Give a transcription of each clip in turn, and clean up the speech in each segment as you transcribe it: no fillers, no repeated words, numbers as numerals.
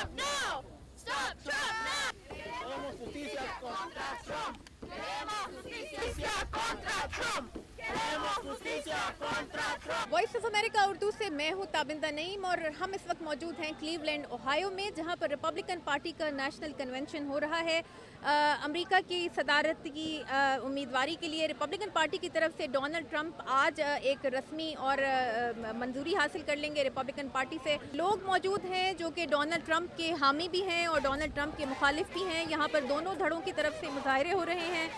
Trump, no! Stop Trump, no! Queremos justicia contra Trump. Queremos justicia contra Trump. Queremos justicia contra Trump. Voice of America Urdu से मैं हूँ ताबिंदा नईम और हम इस वक्त मौजूद हैं क्लीवलैंड ओहायो में, जहाँ पर रिपब्लिकन पार्टी का नेशनल कन्वेंशन हो रहा है। अमेरिका की सदारत की उम्मीदवारी के लिए रिपब्लिकन पार्टी की तरफ से डोनाल्ड ट्रंप आज एक रस्मी और मंजूरी हासिल कर लेंगे रिपब्लिकन पार्टी से। लोग मौजूद हैं जो कि डोनाल्ड ट्रंप के हामी भी हैं और डोनाल्ड ट्रंप के मुखालिफ भी हैं। यहाँ पर दोनों धड़ों की तरफ से मुजाहरे हो रहे हैं,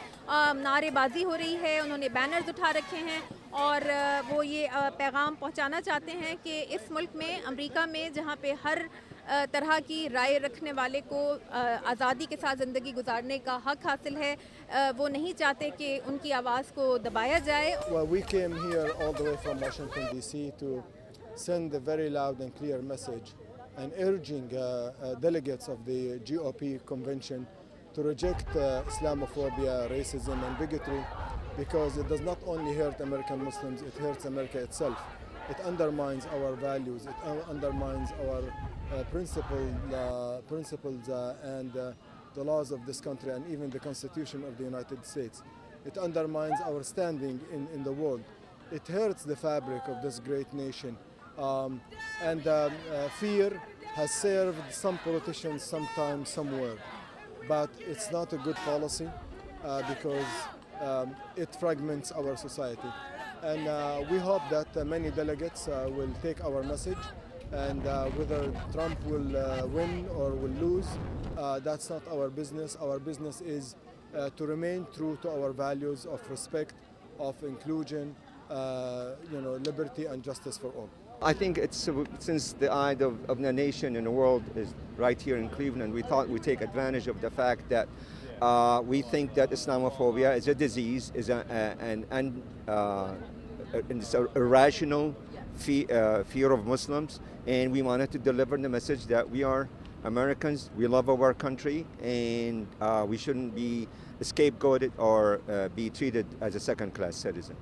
नारेबाजी हो रही है, उन्होंने बैनर्स उठा रखे हैं और वो ये पैगाम पहुंचाना चाहते हैं कि इस मुल्क में, अमेरिका में, जहां पे हर तरह की राय रखने वाले को आज़ादी के साथ ज़िंदगी गुजारने का हक हासिल है, वो नहीं चाहते कि उनकी आवाज़ को दबाया जाए। Well, we came here all the way from Washington D.C. to send a very loud and clear message and urging delegates of the GOP convention to reject Islamophobia, racism and bigotry, because it does not only hurt American Muslims, it hurts America itself. It undermines our values, it undermines our principles and the laws of this country and even the Constitution of the United States. It undermines our standing in the world. It hurts the fabric of this great nation. Fear has served some politicians sometime, somewhere. But it's not a good policy because it fragments our society. And we hope that many delegates will take our message, and whether Trump will win or will lose, that's not our business. Our business is to remain true to our values of respect, of inclusion, liberty and justice for all. I think it's since the eye of the nation and the world is right here in Cleveland, we thought we'd take advantage of the fact that we think that Islamophobia is a disease, is an irrational fear of Muslims, and we wanted to deliver the message that we are Americans, we love our country, and we shouldn't be scapegoated or be treated as a second-class citizen.